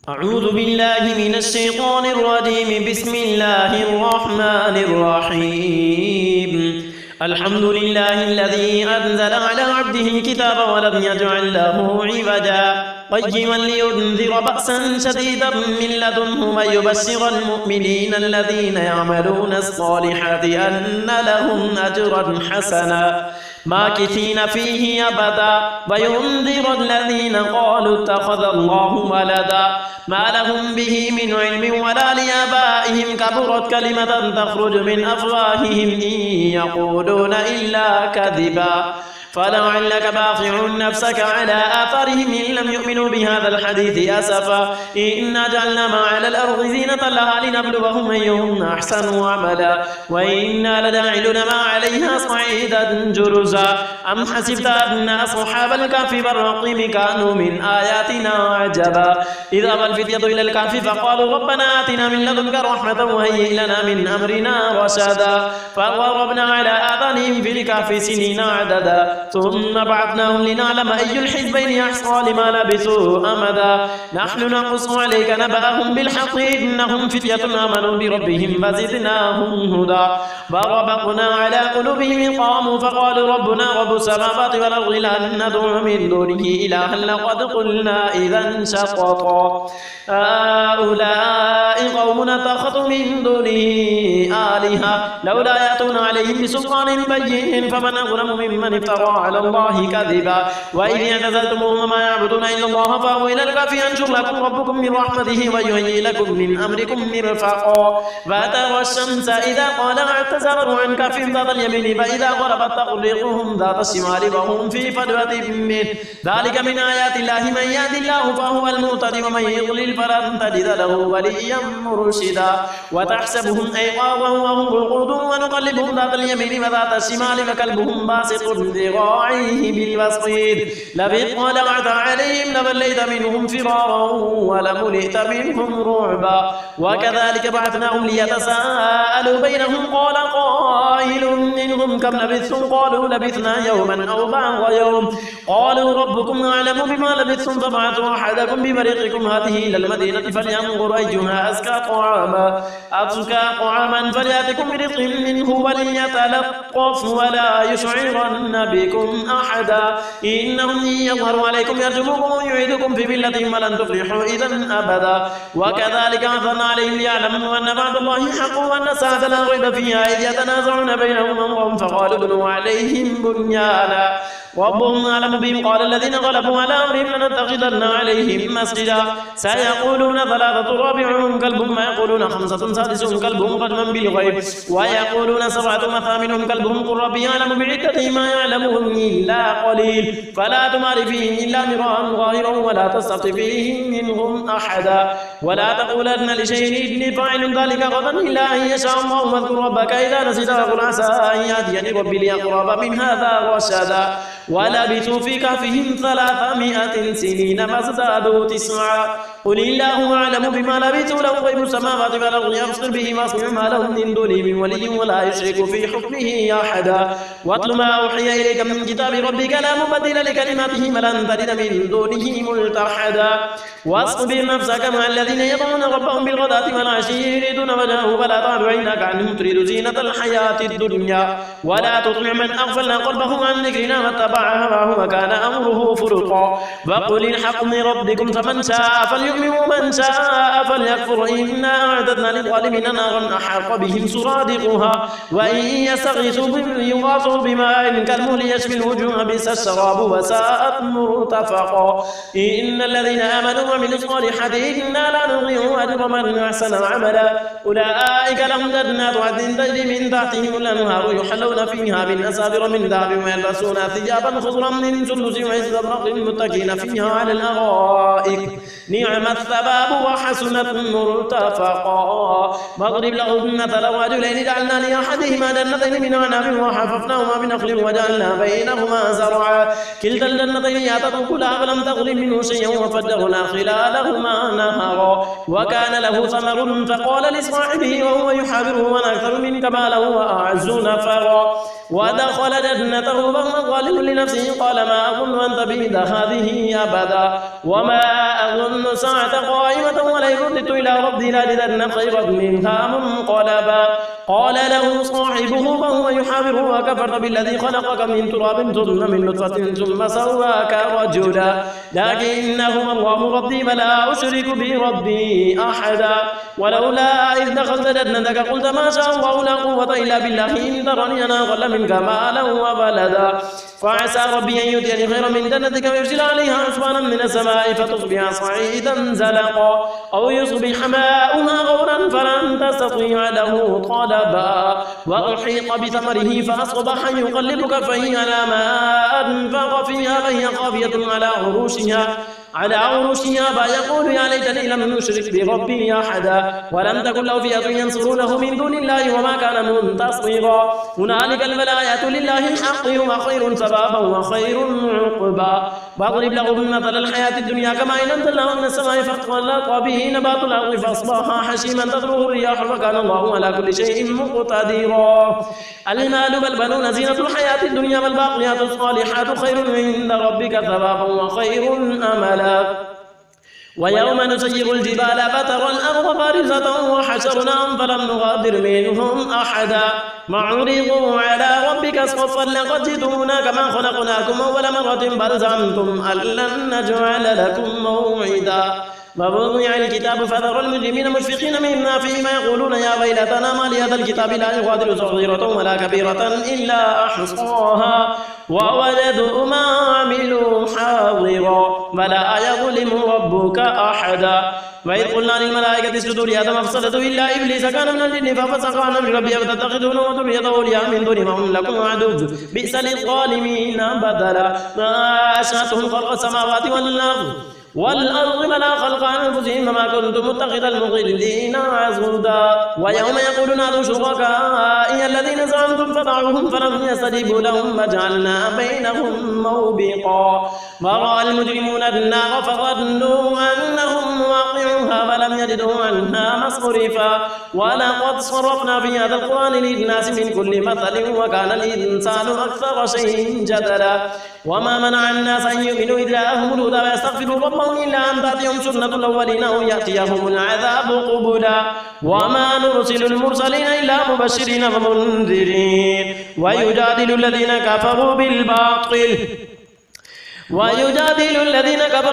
أعوذ بالله من الشيطان الرجيم. بسم الله الرحمن الرحيم. الحمد لله الذي أنزل على عبده الكتاب ولم يجعل له عوجا قيما لينذر بأسا شديدا من لدنه ويبشر المؤمنين الذين يعملون الصالحات أن لهم أجرا حسنا ماكثين فيه أبدا وينذر الذين قالوا اتخذ الله ولدا ما لهم به من علم ولا لآبائهم كبرت كلمة تخرج من أفواههم إن يقولون إلا كذبا فلعلك باخع نفسك على آثارهم إن لم يؤمنوا بهذا الحديث أسفا إنا جعلنا ما على الأرض زينة لها لنبلوهم أيهم أحسن عملا وإنا لجاعلون ما عليها صعيدا جرزا أم حسبت أن أصحاب الكهف والرقيم كانوا من آياتنا عجبا إذ أبى الفتية إلى الكهف فقالوا ربنا آتنا من لدنك رحمة وهيئ لنا من أمرنا رشدا فضربنا على آذانهم في الكهف سنين عددا ثم بعثناهم لنعلم أي الحزبين أحصى لما لبثوا أمدا نحن نقص عليك نبأهم بالحق إنهم فتية آمنوا بربهم فزدناهم هدى وربطنا على قلوبهم قاموا فقالوا ربنا رب السماوات والأرض لن ندعو من دونه إلها لقد قلنا إذا شططا هؤلاء قوم اتخذوا من دونه آلهة لولا يأتون عليهم بسلطان بين فمن أظلم ممن افترى على الله كذبا وإذ اعتزلتموهم ما يعبدون إلا الله فأووا إلى الكهف ينشر لكم ربكم من رحمته ويهيئ لكم من أمركم مرفقا فترى الشمس إذا طلعت تزاور عن كهف ذات اليمين فإذا غربت تقرضهم ذات الشمال وهم في فجوة منه ذلك من آيات الله من يهد الله فهو المهتدي ومن يضلل فلن تجد له وليا مرشدا وتحسبهم أيقاظا وهم رقود ونقلبهم ذات اليمين وذات الشمال وكلبهم باسط ذراعيه بالوسطيد لبث ولمعت عليهم لوليت منهم فرارا ولملئت منهم رعبا وكذلك بعثناهم ليتساءلوا بينهم قال قائل منهم كم لبثتم قالوا لبثنا يوما أو بعض يوم قالوا ربكم أعلم بما لبثتم فابعثوا أحدكم بفريقكم هذه إلى المدينة فلينظر أيها أزكى طعاما فليأتكم برزق منه وليتلطف ولا يشعرن بكم أحدا إنهم إن يظهروا عليكم يرجموكم ويعيدكم في ملتهم ولن تفلحوا إذا أبدا وكذلك أنزلنا عليهم ليعلموا أن بعد الله حق وأن الساعة لا ريب فيها إذ يتنازعون بينهم أمرهم فقالوا ابنوا عليهم بنيانا ربهم أعلم بهم قال الذين غلبوا على أمرهم لنتخذن عليهم مسجدا سيقولون ثلاثة رابعهم كلبهم ويقولون خمسة سادسهم كلبهم رجما بالغيب ويقولون سبعة مثامنهم كلبهم قل ربي يعلم بعدة ما يعلمون إلا قليل فلا تمار فيهم إلا مراء ظاهرا ولا تستفت فيهم منهم أحدا ولا تقولن لشيء إني فاعل ذلك غدا إلا أن يشاء الله واذكر ربك إذا نسيت وقل عسى أن يأتيني ربي ليقرب من هذا رشدا ولبثوا في كهفهم 300 سنين فازدادوا 9 قل الله أعلم بما لبثوا له غيب السماوات والأرض يبصر به ويسمع ما لهم من دونه من ولي ولا يشرك في حكمه أحدا واتل ما أوحي إليك من كتاب ربك لا مبدل لكلماته ولن تجد من دونه ملتحدا واصبر نفسك مع الذين يدعون ربهم بالغداة والعشي يريدون وجهه فلا تعد عينك عنهم تريد زينة الحياة الدنيا ولا تطع من أغفلنا قلبه عن ذكرنا واتبع هواه وكان أمره فرطا وقل الحق من ربكم فمن شاء فليؤمن ومن شاء فليكفر إنا أعددنا للظالمين نارا أحاط بهم سرادقها وإن يستغيثوا يغاثوا بماء كالمهل يشفي الوجوه بئس الشراب وساءت مرتفقا إن الذين آمنوا وعملوا الصالحات إنا لا نضيع أجر من أحسن عملا أولئك لهم جنات عدن تجري من تحتهم الأنهار يحلون فيها من أساور من ذهب ويلبسون ثيابا خضرا من سندس واستبرق متكئين فيها على الأرائك نعم الثواب وحسنت مرتفقا واضرب لهم مثل رجلين جعلنا لأحدهما جنتين من أعناب وحففناهما بنخل وجعلنا بينهما زرعا كلتا الجنتين آتت أكلها فلم تظلم منه شيئا وفجرنا خلالهما نهرا وكان له ثمر فقال لصاحبه وهو يحاوره وأنا أكثر منك مالا وأعز نفرا ودخل جنته وهو ظالم لنفسه قال ما أظن أن تبيد هذه أبدا وما أظن الساعة قائمة ولئن رددت إلى ربي لأجدن خيرا منها منقلبا قال له صاحبه وهو يحاوره وكفرت بالذي خلقك من تراب ثم من نطفة ثم سواك رجلا لكنه الله ربي فلا أشرك بربي أحدا ولولا إذ دخلت جنتك قلت ما شاء الله لا قوة إلا بالله إن ترني أنا أقل منك مالا وولدا فعسى ربي أن يؤتيني خيرا من جنتك ويرسل عليها حسبانا من السماء فتصبح صعيدا زلقا أو يصبح ماؤها غورا فلن تستطيع له طلبا وأحيط بثمره فأصبح يقلب كفيه على ما أنفق فيها فهي خافية على عروشها فيقول يا ليتني لم يشرك بربي أحدا ولم تكن له فئة ينصرونه من دون الله وما كان منتصرا هنالك الولاية لله الحق هو خير ثوابا وخير عقبا واضرب لهم مثل الحياة الدنيا كما إن أنزلناه من السماء فاختلط به نبات الأرض فأصبح حشيما تذروه الرياح وكان الله على كل شيء مقتدرا المال والبنون زينة الحياة الدنيا والباقيات الصالحات خير عند ربك ثوابا وخير أملا ويوم نسير الجبال فترى الأرض بارزة وحشرناهم فلم نغادر منهم أحدا وعرضوا على ربك صفا لقد جئتمونا كما خلقناكم أول مرة بل زعمتم أن لن نجعل لكم موعدا ووضع الكتاب فترى المجرمين مشفقين مما فيه يقولون يا ويلتنا ما لهذا الكتاب لا يغادر صغيرة ولا كبيرة إلا أحصاها ووجدوا ما عملوا حاضرا ولا يظلم ربك أحدا وإذ قلنا للملائكة اسجدوا لآدم فسجدوا إلا إبليس كان من الجن ففسق عن أمر ربه فتتخذونه وذريته أولياء من دون ما هم لكم عدو بئس للظالمين بدلا ما أشهدتهم خلق السماوات والأرض ولا خلق أنفسهم وما كنت متخذ المضلين عضدا ويوم يقول نادوا شركائي الذين زعمتم فدعوهم فلم يستجيبوا لهم وجعلنا بينهم موبقا ورأى المجرمون النار فظنوا أنهم واقعوها فلم يجدوا عنها مصرفا ولقد صرفنا في هذا القرآن للناس من كل مثل وكان الإنسان أكثر شيء جدلا وما منع الناس أن يؤمنوا إذ جاءهم الهدى ويستغفروا ربهم إلا أن تأتيهم سنة الأولين أو يأتيهم العذاب قبلا وما نرسل المرسلين إلا مبشرين ومنذرين ويجادل الذين كفروا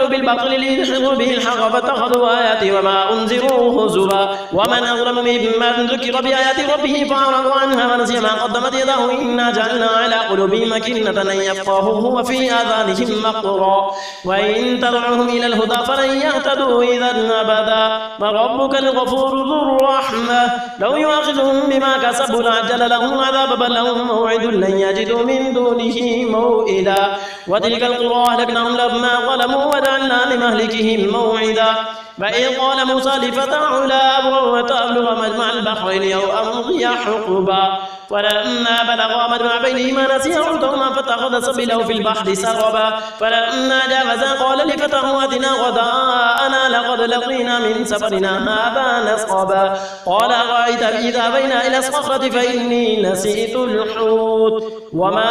بالباطل ليدحضوا به الحق فاتخذوا آياتي وما أنذروا هزوا ومن أظلم ممن ذكر بآيات ربه فأعرض عنها ونسي ما قدمت يداه إنا جعلنا على قلوبهم أكنة أن يفقهوه وفي آذانهم وقرا وإن تدعوهم إلى الهدى فلن يهتدوا إذا أبدا وربك الغفور ذو الرحمة لو يؤاخذهم بما كسبوا لعجل لهم العذاب بل لهم موعد لن يجدوا من دونه موئلا وتلك القرى أهلكناهم لما ظلموا وجعلنا لمهلكهم موعدا فإذ قال موسى لفتاه لا أبرح وتبلغ مجمع البحرين أو أمضي حقبا فلما بلغا مجمع بينهما نسيا حوتهما فاتخذ سبيله في البحر سربا فلما جاوزا قال لفتاه آتنا غداءنا لقد لقينا من سفرنا هذا نصبا قال أرأيت إذا بينا إلى الصخرة فإني نسيت الحوت وما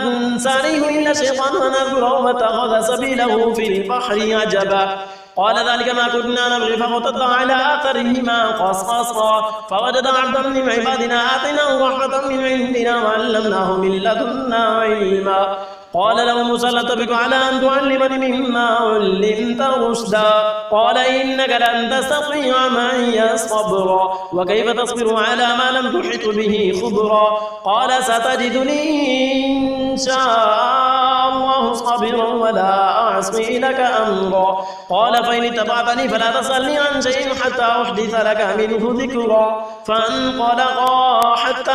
أنسانيه إلا الشيطان أن أذكره واتخذ سبيله في البحر عجبا قال ذلك ما كنا نبغي فارتدا على آثارهما قصصا فوجد عبدا من عبادنا آتيناه رحمة من عندنا وعلمناه من لدنا علما قال له موسى لن تبق على أن تعلمني مما علمت رشدا قال إنك لن تستطيع معي صبرا وكيف تصبر على ما لم تحط به خبرا قال ستجدني إن شاء الله صابرا ولا أعصي لك أمرا قال فإن اتبعتني فلا تسألني عن شيء حتى أحدث لك منه ذكرا فانطلقا حتى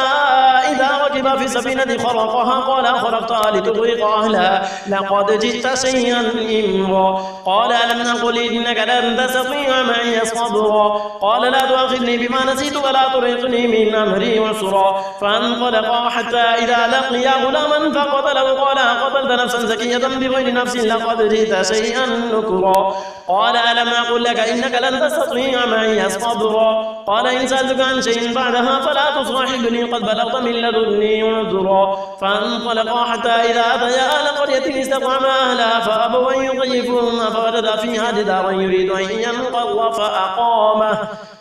إذا ركب في السفينة خرقها قال خرقتها لتغرق أهلها لقد جئت شيئا إمرا قال ألم نقل إنك لن تستطيع معي صبرا قال لا تؤاخذني بما نسيت ولا ترهقني من أمري عسرا فانطلقا حتى إذا لقيا غلاما قتله قال أقتلت نفسا زكية بغير نفس لقد جئت شيئا نكرا قال ألم أقل لك إنك لن تستطيع معي صبرا قال إن سألتك عن شيء بعدها فلا تصاحبني قد بلغت من لدني عذرا فانطلقا حتى إذا أتيا أهل قرية استطعما أهلها فأبوا أن يضيفوهما فوجدا فيها جدارا يريد أن ينقض فأقامه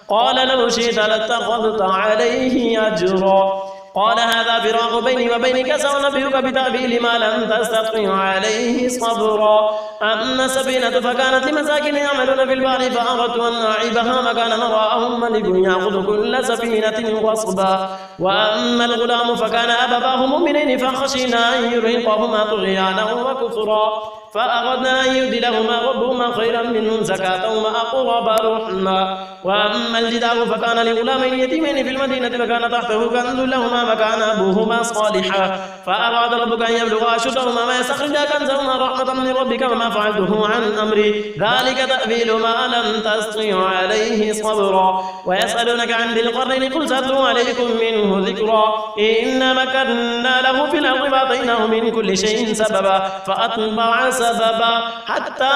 قال لو شئت لاتخذت عليه أجرا قال هذا فراق بيني وبينك سأنبئك بتأويل ما لم تستطع عليه صبرا أما السفينة فكانت لمساكين يعملون في البحر فأردت أن أعيبها مكان وراءهم ملك يأخذ كل سفينة غصبا وأما الغلام فكان أبواه مؤمنين فخشينا أن يرهقهما طغيانا وكفرا فأردنا أن يبدلهما ربهما خيرا منهم زكاة وأقرب رحما وأما الجدار فكان لغلامين يتيمين في المدينة فكان تحته كنز لهما وكان أبوهما صالحا فأراد ربك أن يبلغا أشدهما ما يستخرجا كنزهما رحمة من ربك وما فعلته عن أمري ذلك تأويل ما لم تستطع عليه صبرا ويسألونك عن ذي القرنين قل سأتلو عليكم منه ذكرا إن مكنا له في الأرض وآتيناه من كل شيء سببا فأتبع سببا حتى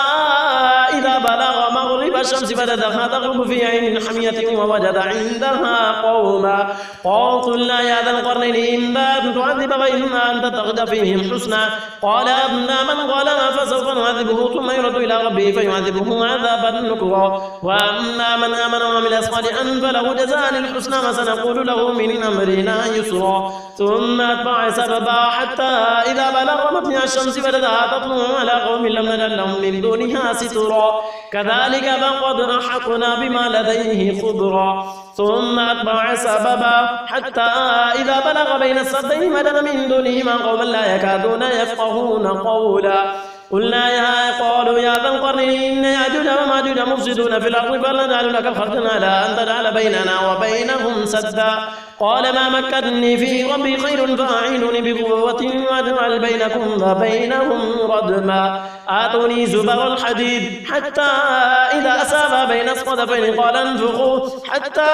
إذا بلغ مغرب الشمس بددها تغرب في عين حمية ووجد عندها قوما قلنا يا ذا القرنين إما أن تعذب وإما أن تتخذ فيهم حسنا قال أما من ظلم فسوف نعذبه ثم يرد إلى ربه فيعذبه عذابا نكرا وأما من آمن وعمل صالحا فله جزاء الحسنى وسنقول له من أمرنا يسرا ثم أتبع سببا حتى إذا بلغ مطلع الشمس بددها تطلع على قوم لم نجعل لهم من دونها سترا كذلك فقد أحطنا بما لديه خبرا ثم أتبع سببا حتى إذا بلغ بين السدين مدد من دونهما قوما لا يكادون يفقهون قولا قالوا يا ذا القرنين إن يأجوج وماجوج مفسدون في الأرض فلنجعل لك خرجا على أن تجعل بيننا وبينهم سدا قال ما مكنني فيه ربي خير فأعينوني بقوة واجعل بينكم وبينهم ردما آتوني زبر الحديد حتى إذا أساب بين الصدفين قال انفخوا حتى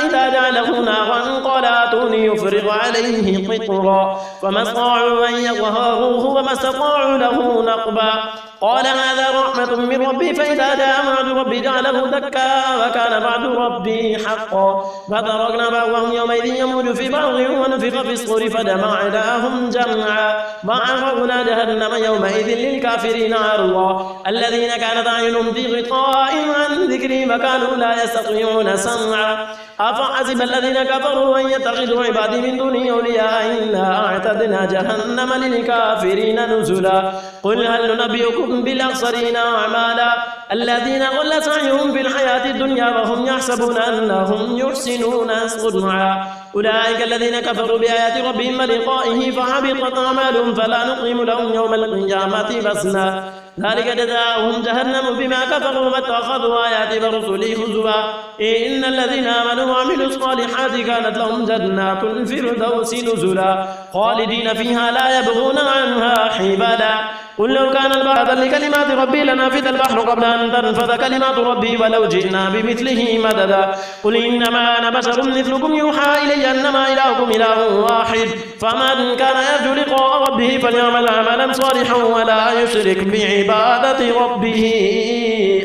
إذا جعله نارا قال آتوني يفرغ عليه قطرا فما استطاعوا أن يظهروه وما استطاعوا له نقبا قال هذا رحمة من ربي فإذا جاء وعد ربي جعله دكا وكان وعد ربي حقا فتركنا بعضهم يومئذ يموج في بعض ونفخ في الصور فجمعناهم جمعا وعرضنا جهنم يومئذ للكافرين عرضا الذين كانت أعينهم في غطاء عن ذكري وكانوا لا يستطيعون سمعا أفحسب الذين كفروا أن يتخذوا عبادي من دوني أولياء إنا أعتدنا جهنم للكافرين نزلا قل هل ننبئكم بالأخسرين أعمالا الذين ضل سعيهم في الحياة الدنيا وهم يحسبون أنهم يحسنون صنعا أولئك الذين كفروا بآيات ربهم ولقائه فحبطت أعمالهم فلا نقيم لهم يوم القيامة وزنا ذلك جزاؤهم جهنم بما كفروا واتخذوا آياتي ورسلي هزوا إن الذين آمنوا وعملوا الصالحات كانت لهم جنات الفردوس نزلا خالدين فيها لا يبغون عنها حبالا قل لو كان البحر لكلمات ربي لنفذ البحر قبل أن تنفذ كلمات ربي ولو جئنا بمثله مددا قل إنما أنا بشر مثلكم يوحى إلي أنما إلهكم إله واحد فمن كان يرجو لقاء ربه فليعمل عملا صالحا ولا يشرك بعبادة ربه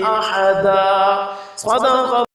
أحدا صدق